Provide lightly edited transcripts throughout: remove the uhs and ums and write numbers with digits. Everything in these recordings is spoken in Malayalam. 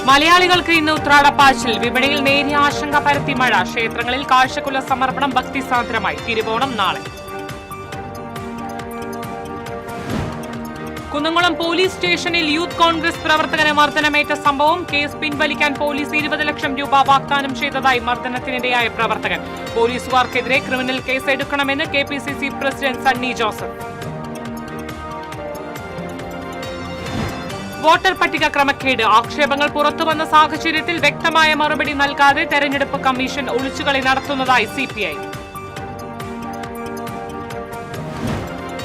മലയാളികൾക്ക് ഇന്ന് ഉത്രാടപ്പാച്ചിൽ. വിപണിയിൽ നേരിയ ആശങ്ക പരത്തി മഴ. ക്ഷേത്രങ്ങളിൽ കാഴ്ചക്കുല സമർപ്പണം ഭക്തിസാന്ദ്രമായി. തിരുവോണം നാളെ. കുന്നംകുളം പോലീസ് സ്റ്റേഷനിൽ യൂത്ത് കോൺഗ്രസ് പ്രവർത്തകന് മർദ്ദനമേറ്റ സംഭവം. കേസ് പിൻവലിക്കാൻ പോലീസ് 20 ലക്ഷം രൂപ വാഗ്ദാനം ചെയ്തതായി മർദ്ദനത്തിനിരയായ പ്രവർത്തകൻ. പോലീസുകാർക്കെതിരെ ക്രിമിനൽ കേസ് എടുക്കണമെന്ന് KPCC president Sunny Joseph. Voter പട്ടിക ക്രമക്കേട്. ആക്ഷേപങ്ങൾ പുറത്തുവന്ന സാഹചര്യത്തിൽ വ്യക്തമായ മറുപടി നൽകാതെ തെരഞ്ഞെടുപ്പ് കമ്മീഷൻ ഒളിച്ചുകളി നടത്തുന്നതായി CPI.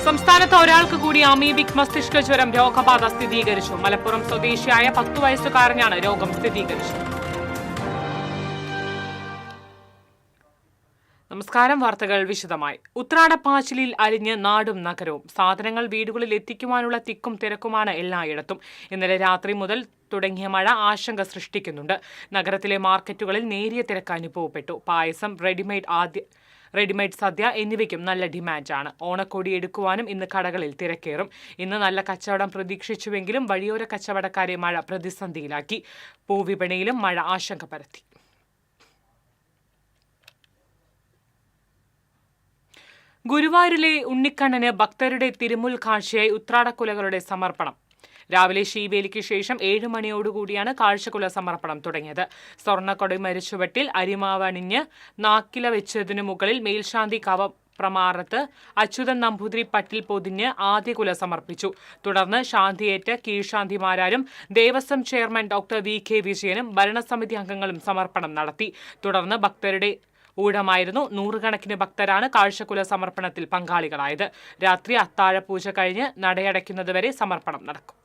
സംസ്ഥാനത്ത് ഒരാൾക്ക് കൂടി അമീബിക് മസ്തിഷ്ക ജ്വരം രോഗബാധ സ്ഥിരീകരിച്ചു. മലപ്പുറം സ്വദേശിയായ 10 വയസ്സുകാരനാണ് രോഗം സ്ഥിരീകരിച്ചത്. നമസ്കാരം. വാർത്തകൾ വിശദമായി. ഉത്രാടപ്പാച്ചിലിൽ അലിഞ്ഞ് നാടും നഗരവും. സാധനങ്ങൾ വീടുകളിൽ എത്തിക്കുവാനുള്ള തിക്കും തിരക്കുമാണ് എല്ലായിടത്തും. ഇന്നലെ രാത്രി മുതൽ തുടങ്ങിയ മഴ ആശങ്ക സൃഷ്ടിക്കുന്നുണ്ട്. നഗരത്തിലെ മാർക്കറ്റുകളിൽ നേരിയ തിരക്ക് അനുഭവപ്പെട്ടു. പായസം, റെഡിമെയ്ഡ് സദ്യ എന്നിവയ്ക്കും നല്ല ഡിമാൻഡാണ്. ഓണക്കോടി എടുക്കുവാനും ഇന്ന് കടകളിൽ തിരക്കേറും. ഇന്ന് നല്ല കച്ചവടം പ്രതീക്ഷിച്ചുവെങ്കിലും വഴിയോര കച്ചവടക്കാരെ മഴ പ്രതിസന്ധിയിലാക്കി. പൂവിപണിയിലും മഴ ആശങ്ക പരത്തി. ഗുരുവായൂരിലെ ഉണ്ണിക്കണ്ണന് ഭക്തരുടെ തിരുമുൽ കാഴ്ചയായി ഉത്രാടക്കുലകളുടെ സമർപ്പണം. രാവിലെ ശീവേലിക്ക് ശേഷം 7 മണിയോടുകൂടിയാണ് കാഴ്ചക്കുല സമർപ്പണം തുടങ്ങിയത്. സ്വർണ്ണക്കൊടി മരിച്ചുവട്ടിൽ അരിമാവണിഞ്ഞ് നാക്കില വെച്ചതിനു മുകളിൽ മേൽശാന്തി പ്രമാറത്ത് അച്യുതൻ നമ്പൂതിരി പട്ടിൽ പൊതിഞ്ഞ് ആദ്യകുല സമർപ്പിച്ചു. തുടർന്ന് ശാന്തിയേറ്റ് കീഴ്ശാന്തിമാരും ദേവസ്വം ചെയർമാൻ ഡോക്ടർ VK വിജയനും ഭരണസമിതി അംഗങ്ങളും സമർപ്പണം നടത്തി. തുടർന്ന് ഭക്തരുടെ ഊഴമായിരുന്നു. നൂറുകണക്കിന് ഭക്തരാണ് കാഴ്ചക്കുല സമർപ്പണത്തിൽ പങ്കാളികളായത്. രാത്രി അത്താഴപൂജ കഴിഞ്ഞ് നടയടയ്ക്കുന്നതുവരെ സമർപ്പണം നടക്കും.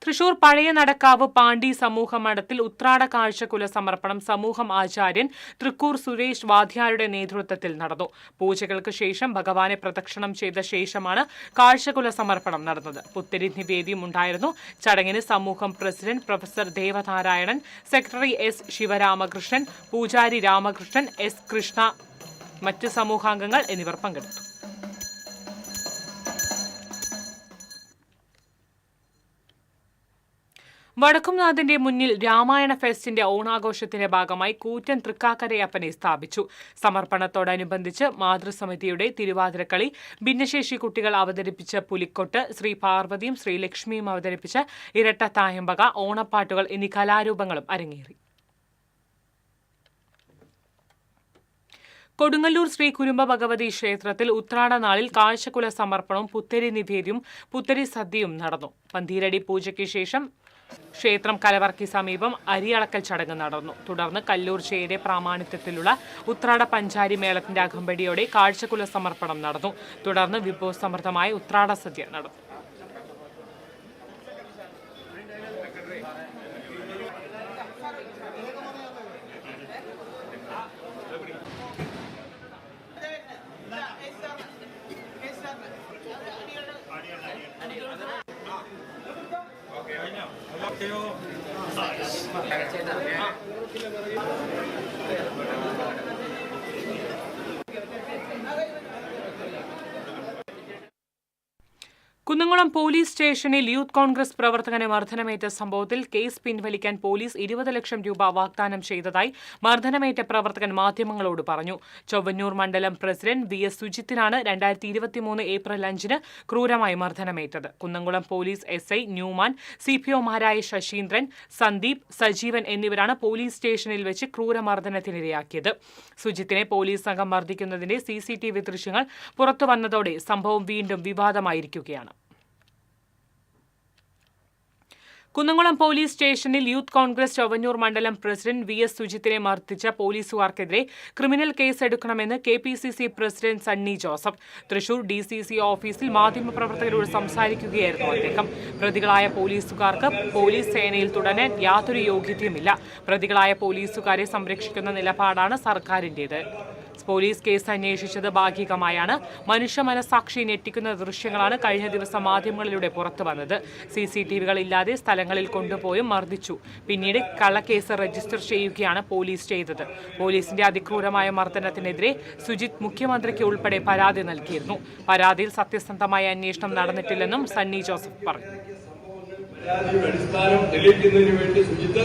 തൃശൂർ പഴയ നടക്കാവ് പാണ്ടി സമൂഹ മഠത്തിൽ ഉത്രാട കാഴ്ചക്കുല സമർപ്പണം സമൂഹം ആചാര്യൻ തൃക്കൂർ സുരേഷ് വാദ്യാരുടെ നേതൃത്വത്തിൽ നടന്നു. പൂജകൾക്ക് ശേഷം ഭഗവാനെ പ്രദക്ഷിണം ചെയ്ത ശേഷമാണ് കാഴ്ചക്കുല സമർപ്പണം നടന്നത്. പുത്തരി നിവേദ്യം ഉണ്ടായിരുന്നു. ചടങ്ങിന് സമൂഹം president professor Devanarayanan, secretary S Sivaramakrishnan, പൂജാരി രാമകൃഷ്ണൻ, S കൃഷ്ണ, മറ്റ് സമൂഹാംഗങ്ങൾ എന്നിവർ പങ്കെടുത്തു. വടക്കുംനാഥന്റെ മുന്നിൽ രാമായണ ഫെസ്റ്റിന്റെ ഓണാഘോഷത്തിന്റെ ഭാഗമായി കൂറ്റൻ തൃക്കാക്കരയപ്പനെ സ്ഥാപിച്ചു. സമർപ്പണത്തോടനുബന്ധിച്ച് മാതൃസമിതിയുടെ തിരുവാതിരക്കളി, ഭിന്നശേഷി കുട്ടികൾ അവതരിപ്പിച്ച പുലിക്കൊട്ട്, ശ്രീ പാർവതിയും ശ്രീലക്ഷ്മിയും അവതരിപ്പിച്ച ഇരട്ട തായമ്പക, ഓണപ്പാട്ടുകൾ എന്നീ കലാരൂപങ്ങളും അരങ്ങേറി. കൊടുങ്ങല്ലൂർ ശ്രീ കുരുമ്പ ഭഗവതി ക്ഷേത്രത്തിൽ ഉത്രാടനാളിൽ കാഴ്ചക്കുല സമർപ്പണവും പുത്തരി നിവേദ്യവും പുത്തരി സദ്യയും നടന്നു. പന്തീരടി പൂജയ്ക്ക് ശേഷം ക്ഷേത്രം കലവറയ്ക്ക് സമീപം അരിയളക്കൽ ചടങ്ങ് നടന്നു. തുടർന്ന് കല്ലൂർ ചേരെ പ്രാമാണിത്വത്തിലുള്ള ഉത്രാട പഞ്ചാരി മേളത്തിന്റെ അകമ്പടിയോടെ കാഴ്ചക്കുല സമർപ്പണം നടന്നു. തുടർന്ന് വിഭവസമൃദ്ധമായ ഉത്രാട സദ്യ നടന്നു. കുന്നംകുളം പോലീസ് സ്റ്റേഷനിൽ യൂത്ത് കോൺഗ്രസ് പ്രവർത്തകന് മർദ്ദനമേറ്റ സംഭവത്തിൽ കേസ് പിൻവലിക്കാൻ പോലീസ് 20 ലക്ഷം രൂപ വാഗ്ദാനം ചെയ്തതായി മർദ്ദനമേറ്റ പ്രവർത്തകൻ മാധ്യമങ്ങളോട് പറഞ്ഞു. ചൊവ്വന്നൂർ മണ്ഡലം പ്രസിഡന്റ് VS സുജിത്തിനാണ് 2023 ഏപ്രിൽ 5-ന് ക്രൂരമായി മർദ്ദനമേറ്റത്. കുന്നംകുളം പോലീസ് SI ന്യൂമാൻ, CPOമാരായ ശശീന്ദ്രൻ, സന്ദീപ്, സജീവൻ എന്നിവരാണ് പോലീസ് സ്റ്റേഷനിൽ വെച്ച് ക്രൂരമർദ്ദനത്തിനിരയാക്കിയത്. സുജിത്തിനെ പോലീസ് സംഘം മർദ്ദിക്കുന്നതിന്റെ CCTV ദൃശ്യങ്ങൾ പുറത്തുവന്നതോടെ സംഭവം വീണ്ടും വിവാദമായിരിക്കുകയാണ്. കുന്നംകുളം പോലീസ് സ്റ്റേഷനിൽ യൂത്ത് കോൺഗ്രസ് ചൊവ്വന്നൂർ മണ്ഡലം പ്രസിഡന്റ് VS സുജിത്തിനെ മർദ്ദിച്ച പോലീസുകാർക്കെതിരെ ക്രിമിനൽ കേസ് എടുക്കണമെന്ന് KPCC president Sunny Joseph. Thrissur DCC ഓഫീസിൽ മാധ്യമപ്രവർത്തകരോട് സംസാരിക്കുകയായിരുന്നു അദ്ദേഹം. പ്രതികളായ പോലീസുകാർക്ക് പോലീസ് സേനയിൽ തുടരാൻ യാതൊരു യോഗ്യതയുമില്ല. പ്രതികളായ പോലീസുകാരെ സംരക്ഷിക്കുന്ന നിലപാടാണ് സർക്കാരിന്റേത്. പോലീസ് കേസ് അന്വേഷിച്ചത് ഭാഗികമായാണ്. മനുഷ്യ മനസാക്ഷി ഞെട്ടിക്കുന്ന ദൃശ്യങ്ങളാണ് കഴിഞ്ഞ ദിവസം മാധ്യമങ്ങളിലൂടെ പുറത്തുവന്നത്. CCTVകൾ ഇല്ലാതെ സ്ഥലങ്ങളിൽ കൊണ്ടുപോയും മർദ്ദിച്ചു. പിന്നീട് കള്ളക്കേസ് രജിസ്റ്റർ ചെയ്യുകയാണ് പോലീസ് ചെയ്തത്. പോലീസിന്റെ അതിക്രൂരമായ മർദ്ദനത്തിനെതിരെ സുജിത്ത് മുഖ്യമന്ത്രിക്ക് ഉൾപ്പെടെ പരാതി നൽകിയിരുന്നു. പരാതിയിൽ സത്യസന്ധമായ അന്വേഷണം നടന്നിട്ടില്ലെന്നും സണ്ണി ജോസഫ് പറഞ്ഞു. പരാതിയുടെ അടിസ്ഥാനം തെളിയിക്കുന്നതിന് വേണ്ടി സുജിത്ത്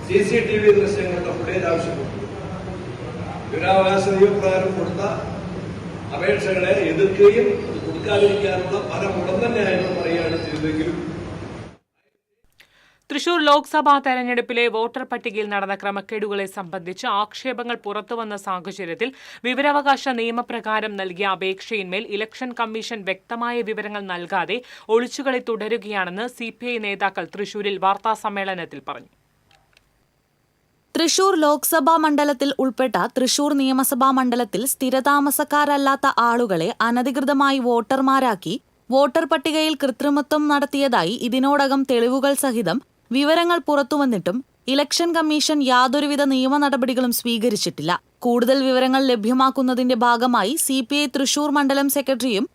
CCTV ദൃശ്യങ്ങളുടെ ഫുട്ടേജ് ആവശ്യപ്പെട്ടു. വിവരാവകാശ നിയമപ്രകാരം കൊടുത്ത അപേക്ഷകളെ എതിർക്കുകയും കൊടുക്കാതിരിക്കാനുള്ള ഫലം ഉടൻ തന്നെയായിരുന്നു പറയുകയാണ് ചെയ്തതെങ്കിലും തൃശൂർ ലോക്സഭാ തെരഞ്ഞെടുപ്പിലെ വോട്ടർ പട്ടികയിൽ നടന്ന ക്രമക്കേടുകളെ സംബന്ധിച്ച് ആക്ഷേപങ്ങൾ പുറത്തുവന്ന സാഹചര്യത്തിൽ വിവരാവകാശ നിയമപ്രകാരം നൽകിയ അപേക്ഷയിന്മേൽ ഇലക്ഷൻ കമ്മീഷൻ വ്യക്തമായ വിവരങ്ങൾ നൽകാതെ ഒളിച്ചുകളി തുടരുകയാണെന്ന് CPI നേതാക്കൾ തൃശൂരിൽ വാർത്താസമ്മേളനത്തിൽ പറഞ്ഞു. തൃശൂർ ലോക്സഭാ മണ്ഡലത്തിൽ ഉൾപ്പെട്ട തൃശൂർ നിയമസഭാ മണ്ഡലത്തിൽ സ്ഥിരതാമസക്കാരല്ലാത്ത ആളുകളെ അനധികൃതമായി വോട്ടർമാരാക്കി വോട്ടർ പട്ടികയിൽ കൃത്രിമത്വം നടത്തിയതായി ഇതിനോടകം തെളിവുകൾ സഹിതം വിവരങ്ങൾ പുറത്തുവന്നിട്ടും ഇലക്ഷൻ കമ്മീഷൻ യാതൊരുവിധ നിയമ നടപടികളും സ്വീകരിച്ചിട്ടില്ല. കൂടുതൽ വിവരങ്ങൾ ലഭ്യമാക്കുന്നതിന്റെ ഭാഗമായി CPI തൃശൂർ മണ്ഡലം സെക്രട്ടറിയും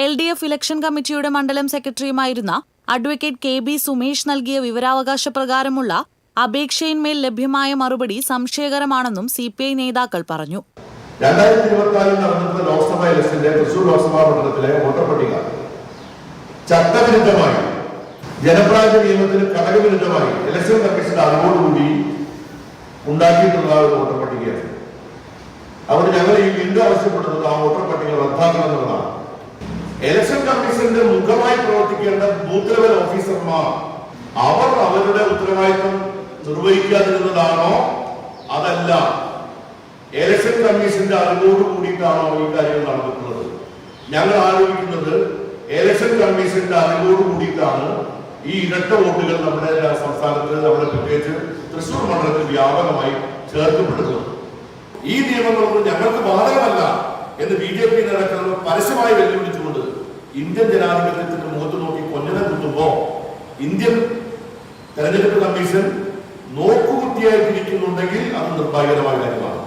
LDF ഇലക്ഷൻ കമ്മിറ്റിയുടെ മണ്ഡലം സെക്രട്ടറിയുമായിരുന്ന അഡ്വക്കേറ്റ് KB സുമേഷ് നൽകിയ വിവരാവകാശ പ്രകാരമുള്ള അപേക്ഷയിന്മേൽ ലഭ്യമായ മറുപടി സംശയകരമാണെന്നും CPI നേതാക്കൾ പറഞ്ഞു. 2024 നടന്ന ലോക്സഭാ ഇലക്ഷന്റെ തൃശൂർ ലോക്സഭാ മണ്ഡലത്തിലെ വോട്ടർ പട്ടിക ചട്ടവിരുദ്ധമായി ജനപ്രാതിനിധ്യ നിയമത്തിന് ഘടകവിരുദ്ധമായി ഇലക്ഷൻ കമ്മീഷന്റെ അറിവോടുകൂടി ഉണ്ടാക്കിയിട്ടുള്ള ഒരു വോട്ടർ പട്ടികയാണ്. അവിടെ ഞങ്ങൾ ഈ വീണ്ടും ആവശ്യപ്പെടുന്നത് ആ വോട്ടർ പട്ടിക റദ്ദാക്കണം എന്നുള്ളതാണ്. ഇലക്ഷൻ കമ്മീഷന്റെ മുഖമായി പ്രവർത്തിക്കേണ്ട ബൂത്ത് ലെവൽ ഓഫീസർമാർ അവർ അവരുടെ ഉത്തരവാദിത്വം നിർവഹിക്കാതിരുന്നതാണോ അതല്ല ഇലക്ഷൻ കമ്മീഷന്റെ അറിവോട് കൂടിയിട്ടാണോ ഈ കാര്യങ്ങൾ നടന്നിട്ടുള്ളത്? ഞങ്ങൾ ആരോപിക്കുന്നത് ഇലക്ഷൻ കമ്മീഷന്റെ അറിവോട് കൂടിയിട്ടാണ് ഈ ഇരട്ട വോട്ടുകൾ നമ്മുടെ സംസ്ഥാനത്ത്, നമ്മുടെ പ്രത്യേകിച്ച് തൃശൂർ മണ്ഡലത്തിൽ വ്യാപകമായി ചേർക്കപ്പെടുന്നത്. ഈ നിയമങ്ങളൊന്നും ഞങ്ങൾക്ക് ബാധകമല്ല എന്ന് BJP നേതാക്കൾ പരസ്യമായി വെല്ലുവിളിച്ചുകൊണ്ട് ഇന്ത്യൻ ജനാധിപത്യത്തിന്റെ മുഖത്ത് നോക്കി കൊഞ്ഞനെ കുത്തുമ്പോ ഇന്ത്യൻ തെരഞ്ഞെടുപ്പ് കമ്മീഷൻ നോക്കുകുത്തിയായി തിരിക്കുന്നുണ്ടെങ്കിൽ അത് നിർഭാഗ്യകരമായ കാര്യമാണ്.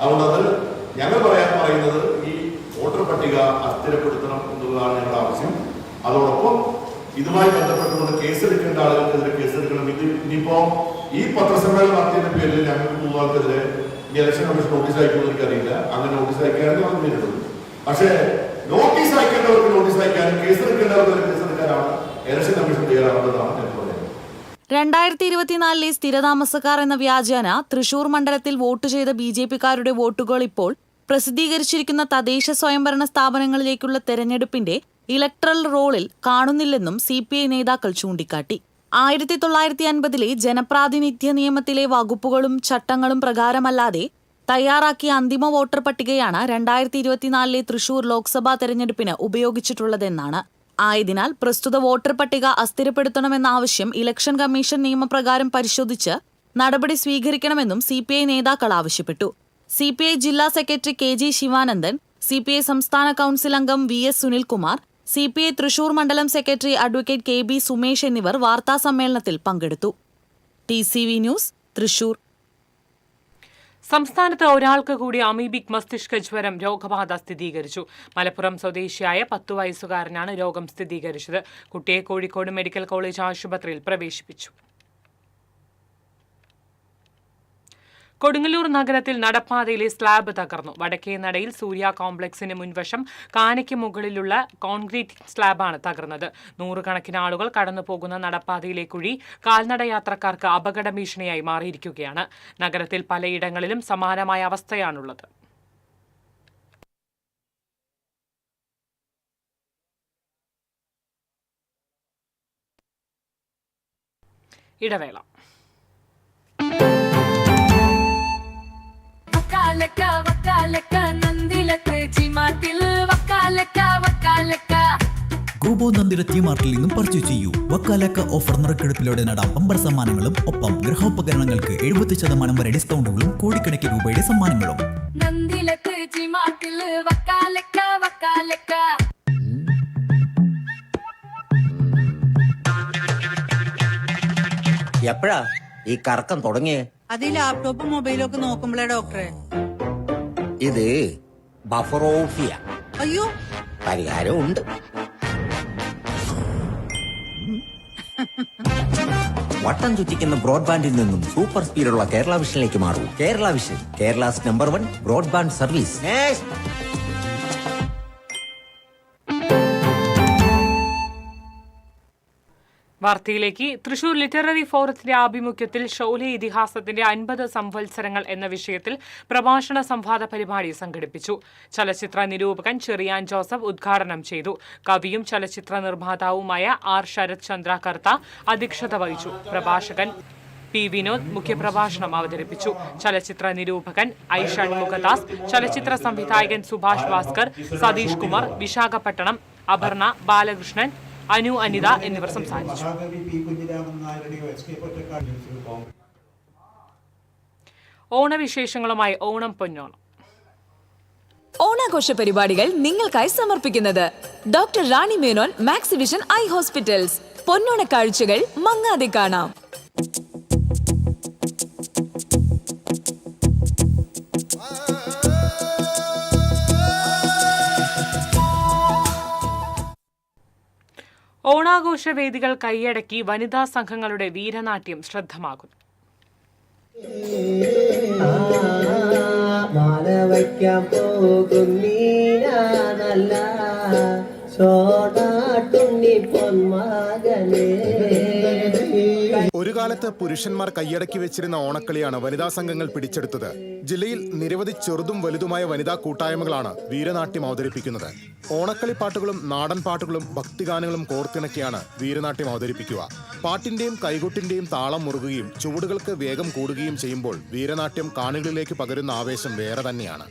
അതുകൊണ്ട് അത് ഞങ്ങൾ പറയുന്നത് ഈ വോട്ടർ പട്ടിക അസ്ഥിരപ്പെടുത്തണം എന്നുള്ളതാണ് ഞങ്ങളുടെ ആവശ്യം. അതോടൊപ്പം ഇതുമായി ബന്ധപ്പെട്ടുകൊണ്ട് കേസെടുക്കേണ്ട ആളുകൾക്കെതിരെ കേസെടുക്കണം. ഇത് ഇനിയിപ്പോ ഈ പത്രസമ്മേളനം നടത്തിയതിന്റെ പേരിൽ ഞങ്ങൾക്ക് 3 ആൾക്കെതിരെ ഇലക്ഷൻ കമ്മീഷൻ നോട്ടീസ് അയക്കുമെന്ന് എനിക്കറിയില്ല. അങ്ങനെ നോട്ടീസ് അയക്കാനും നമുക്ക് നേരിടും. പക്ഷേ നോട്ടീസ് അയക്കേണ്ടവർക്ക് നോട്ടീസ് അയക്കാനും കേസെടുക്കേണ്ടവർക്ക് കേസെടുക്കാനാണ് ഇലക്ഷൻ കമ്മീഷൻ തയ്യാറാവേണ്ടതാണ് ഞാൻ പറയുന്നത്. 2024 സ്ഥിരതാമസക്കാർ എന്ന വ്യാജേന തൃശൂർ മണ്ഡലത്തിൽ വോട്ട് ചെയ്ത BJPക്കാരുടെ വോട്ടുകൾ ഇപ്പോൾ പ്രസിദ്ധീകരിച്ചിരിക്കുന്ന തദ്ദേശ സ്വയംഭരണ സ്ഥാപനങ്ങളിലേക്കുള്ള തെരഞ്ഞെടുപ്പിന്റെ ഇലക്ട്രൽ റോളിൽ കാണുന്നില്ലെന്നും CPI നേതാക്കൾ ചൂണ്ടിക്കാട്ടി. 1950 ജനപ്രാതിനിധ്യ നിയമത്തിലെ വകുപ്പുകളും ചട്ടങ്ങളും പ്രകാരമല്ലാതെ തയ്യാറാക്കിയ അന്തിമ വോട്ടർ പട്ടികയാണ് 2024 തൃശൂർ ലോക്സഭാ തെരഞ്ഞെടുപ്പിന് ഉപയോഗിച്ചിട്ടുള്ളതെന്നാണ്. ആയതിനാൽ പ്രസ്തുത വോട്ടർ പട്ടിക അസ്ഥിരപ്പെടുത്തണമെന്ന ആവശ്യം ഇലക്ഷൻ കമ്മീഷൻ നിയമപ്രകാരം പരിശോധിച്ച് നടപടി സ്വീകരിക്കണമെന്നും CPI നേതാക്കൾ ആവശ്യപ്പെട്ടു. CPI ജില്ലാ സെക്രട്ടറി KG ശിവാനന്ദൻ, CPI സംസ്ഥാന കൌൺസിൽ അംഗം VS സുനിൽകുമാർ, CPI തൃശൂർ മണ്ഡലം സെക്രട്ടറി അഡ്വക്കേറ്റ് KB സുമേഷ് എന്നിവർ വാർത്താസമ്മേളനത്തിൽ പങ്കെടുത്തു. TCV news, Thrissur. സംസ്ഥാനത്ത് ഒരാൾക്ക് കൂടി അമീബിക് മസ്തിഷ്ക ജ്വരം രോഗബാധ സ്ഥിരീകരിച്ചു. മലപ്പുറം സ്വദേശിയായ 10 വയസ്സുകാരനാണ് രോഗം സ്ഥിരീകരിച്ചത്. കുട്ടിയെ കോഴിക്കോട് മെഡിക്കൽ കോളേജ് ആശുപത്രിയിൽ പ്രവേശിപ്പിച്ചു. കൊടുങ്ങല്ലൂർ നഗരത്തിൽ നടപ്പാതയിലെ സ്ലാബ് തകർന്നു. വടക്കേ നടയിൽ സൂര്യ കോംപ്ലക്സിന് മുൻവശം കാനയ്ക്ക് മുകളിലുള്ള കോൺക്രീറ്റ് സ്ലാബാണ് തകർന്നത്. 100 കണക്കിന് ആളുകൾ കടന്നുപോകുന്ന നടപ്പാതയിലെ കുഴി കാൽനട യാത്രക്കാർക്ക് അപകട ഭീഷണിയായി മാറിയിരിക്കുകയാണ്. നഗരത്തിൽ പലയിടങ്ങളിലും സമാനമായ അവസ്ഥയാണുള്ളത്. ഇടവേള. ഗോബോ നന്ദിര ടി-മാർട്ടിൽ നിന്നും പർച്ചേസ് ചെയ്യൂ. വക്കാലക്ക ഓഫർ നറുക്കെടുപ്പിലൂടെ നേടാം ബമ്പർ സമ്മാനങ്ങളും ഒപ്പം ഗൃഹോപകരണങ്ങൾക്ക് 70% വരെ ഡിസ്കൗണ്ടുകളും കോടിക്കണക്കിന് രൂപയുടെ സമ്മാനങ്ങളും. എപ്പോഴാ ഈ കറക്കം തുടങ്ങിയേ? അത് ഈ ലാപ്ടോപ്പും മൊബൈലും ഒക്കെ നോക്കുമ്പോഴേ ഡോക്ടറെ. ഇത് ബഫറോഫിയ. അയ്യോ, പരിഹാരം ഉണ്ട്. വട്ടം ചുറ്റിക്കുന്ന ബ്രോഡ്ബാൻഡിൽ നിന്നും സൂപ്പർ സ്പീഡുള്ള കേരള വിഷനിലേക്ക് മാറൂ. Kerala vision, Kerala's number 1 broadband service. വാർത്തയിലേക്ക്. തൃശൂർ ലിറ്റററി ഫോറത്തിന്റെ ആഭിമുഖ്യത്തിൽ ഷോലെ ഇതിഹാസത്തിന്റെ 50 സംവത്സരങ്ങൾ എന്ന വിഷയത്തിൽ പ്രഭാഷണ സംവാദ പരിപാടി സംഘടിപ്പിച്ചു. ചലച്ചിത്ര നിരൂപകൻ ചെറിയാൻ ജോസഫ് ഉദ്ഘാടനം ചെയ്തു. കവിയും ചലച്ചിത്ര നിർമ്മാതാവുമായ ആർ ശരത് ചന്ദ്ര കർത്ത അധ്യക്ഷത വഹിച്ചു. പ്രഭാഷകൻ പി വിനോദ് മുഖ്യപ്രഭാഷണം അവതരിപ്പിച്ചു. ചലച്ചിത്ര നിരൂപകൻ ഐ ഷൺമുഖദാസ്, ചലച്ചിത്ര സംവിധായകൻ സുഭാഷ് ഭാസ്കർ, സതീഷ് കുമാർ, വിശാഖപട്ടണം, അപർണ, ബാലകൃഷ്ണൻ, അനു അനിത എന്നിവർ സംസാരിച്ചു. ഓണവിശേഷങ്ങളുമായി ഓണം പൊന്നോണം. ഓണാഘോഷ പരിപാടികൾ നിങ്ങൾക്കായി സമർപ്പിക്കുന്നത് doctor Rani Menon Max Vision eye hospitals. പൊന്നോണ കാഴ്ചകൾ മങ്ങാതെ കാണാം. ഓണാഘോഷ വേദികൾ കൈയടക്കി വനിതാ സംഘങ്ങളുടെ വീരനാട്യം ശ്രദ്ധമാകുന്നു. മാലവയ്ക്കാൻ പോകുന്നീനാനല്ല സോണാട്ടുണ്ണി പൊന്മകനേ. ഒരു കാലത്ത് പുരുഷന്മാർ കൈയടക്കി വെച്ചിരുന്ന ഓണക്കളിയാണ് വനിതാ സംഘങ്ങൾ പിടിച്ചെടുത്തത്. ജില്ലയിൽ നിരവധി ചെറുതും വലുതുമായ വനിതാ കൂട്ടായ്മകളാണ് വീരനാട്യം അവതരിപ്പിക്കുന്നത്. ഓണക്കളി പാട്ടുകളും നാടൻ പാട്ടുകളും ഭക്തിഗാനങ്ങളും കോർത്തിണക്കിയാണ് വീരനാട്യം അവതരിപ്പിക്കുക. പാട്ടിന്റെയും കൈകൊട്ടിന്റെയും താളം മുറുകുകയും ചുവടുകൾക്ക് വേഗം കൂടുകയും ചെയ്യുമ്പോൾ വീരനാട്യം കാണികളിലേക്ക് പകരുന്ന ആവേശം വേറെ തന്നെയാണ്.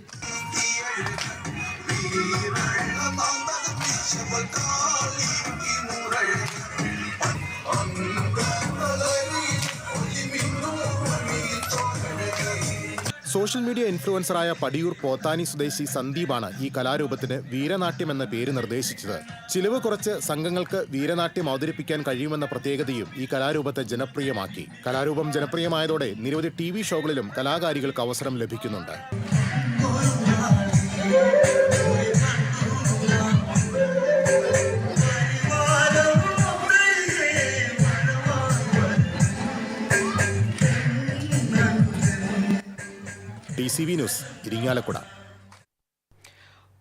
സോഷ്യൽ മീഡിയ ഇൻഫ്ലുവൻസറായ പടിയൂർ പോത്താനി സ്വദേശി സന്ദീപാണ് ഈ കലാരൂപത്തിന് വീരനാട്യം എന്ന പേര് നിർദ്ദേശിച്ചത്. ചിലവ് കുറച്ച് സംഘങ്ങൾക്ക് വീരനാട്യം അവതരിപ്പിക്കാൻ കഴിയുമെന്ന പ്രത്യേകതയും ഈ കലാരൂപത്തെ ജനപ്രിയമാക്കി. കലാരൂപം ജനപ്രിയമായതോടെ നിരവധി TV ഷോകളിലും കലാകാരികൾക്ക് അവസരം ലഭിക്കുന്നുണ്ട്. TCV news, Irinjalakuda.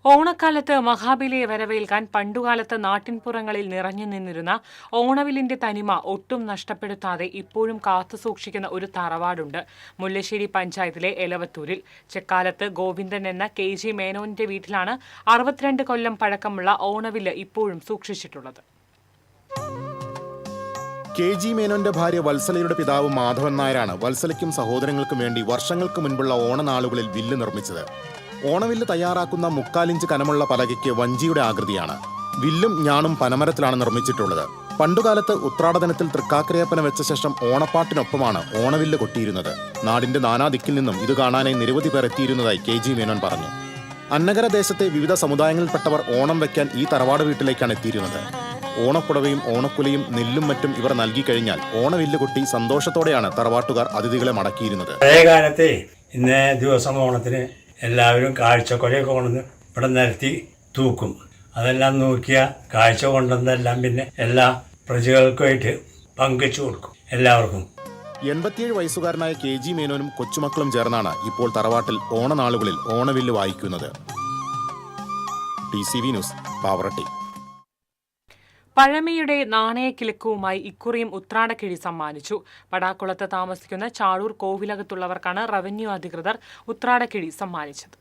ഓണക്കാലത്ത് മഹാബലിയെ വരവേൽക്കാൻ പണ്ടുകാലത്ത് നാട്ടിൻപുറങ്ങളിൽ നിറഞ്ഞു നിന്നിരുന്ന ഓണവില്ലിന്റെ തനിമ ഒട്ടും നഷ്ടപ്പെടുത്താതെ ഇപ്പോഴും കാത്തുസൂക്ഷിക്കുന്ന ഒരു തറവാടുണ്ട് മുല്ലശ്ശേരി പഞ്ചായത്തിലെ എലവത്തൂരിൽ. ചെക്കാലത്ത് ഗോവിന്ദൻ എന്ന KG മേനോന്റെ വീട്ടിലാണ് 62 കൊല്ലം പഴക്കമുള്ള ഓണവില്ല് ഇപ്പോഴും സൂക്ഷിച്ചിട്ടുള്ളത്. KG മേനോന്റെ ഭാര്യ വത്സലയുടെ പിതാവ് മാധവൻ നായരാണ് വത്സലയ്ക്കും സഹോദരങ്ങൾക്കും വേണ്ടി വർഷങ്ങൾക്ക് മുൻപുള്ള ഓണനാളുകളിൽ വില്ല് നിർമ്മിച്ചത്. ഓണവില്ല് തയ്യാറാക്കുന്ന 3/4 ഇഞ്ച് കനമുള്ള പലകയ്ക്ക് വഞ്ചിയുടെ ആകൃതിയാണ്. വില്ലും ഞാണും പനമരത്തിലാണ് നിർമ്മിച്ചിട്ടുള്ളത്. പണ്ടുകാലത്ത് ഉത്രാടദിനത്തിൽ തൃക്കാക്കരയപ്പന വെച്ച ശേഷം ഓണപ്പാട്ടിനൊപ്പമാണ് ഓണവില്ല് കൊട്ടിയിരുന്നത്. നാടിന്റെ നാനാദിക്കിൽ നിന്നും ഇത് കാണാനായി നിരവധി പേർ എത്തിയിരുന്നതായി KG മേനോൻ പറഞ്ഞു. അന്നഗര ദേശത്തെ വിവിധ സമുദായങ്ങളിൽപ്പെട്ടവർ ഓണം വയ്ക്കാൻ ഈ തറവാട് വീട്ടിലേക്കാണ് എത്തിയിരുന്നത്. ഓണപ്പുടവയും ഓണക്കുലയും നെല്ലും മറ്റും ഇവർ നൽകി കഴിഞ്ഞാൽ ഓണവില്ല് കൊട്ടി സന്തോഷത്തോടെയാണ് തറവാട്ടുകാർ അതിഥികളെ മടക്കിയിരുന്നത്. പഴയ കാലത്തെ ഇന്നേ ദിവസം ഓണത്തിന് എല്ലാവരും കാഴ്ചക്കൊലയൊക്കെ കൊണ്ടുവന്ന് ഇവിടെ നിരത്തി തൂക്കും. അതെല്ലാം നോക്കിയ കാഴ്ച കൊണ്ടുവന്നെല്ലാം പിന്നെ എല്ലാ പ്രജകൾക്കുമായിട്ട് പങ്കുവെച്ചു കൊടുക്കും എല്ലാവർക്കും. 87 വയസ്സുകാരനായ KG മേനോനും കൊച്ചുമക്കളും ചേർന്നാണ് ഇപ്പോൾ തറവാട്ടിൽ ഓണനാളുകളിൽ ഓണവില്ല് വായിക്കുന്നത്. TCV news, Pavaratty. പഴമയുടെ നാണയക്കിലുക്കവുമായി ഇക്കുറിയും ഉത്രാടക്കിഴി സമ്മാനിച്ചു. പടാക്കുളത്ത് താമസിക്കുന്ന ചാഴൂർ കോവിലകത്തുള്ളവർക്കാണ് റവന്യൂ അധികൃതർ ഉത്രാടക്കിഴി സമ്മാനിച്ചത്.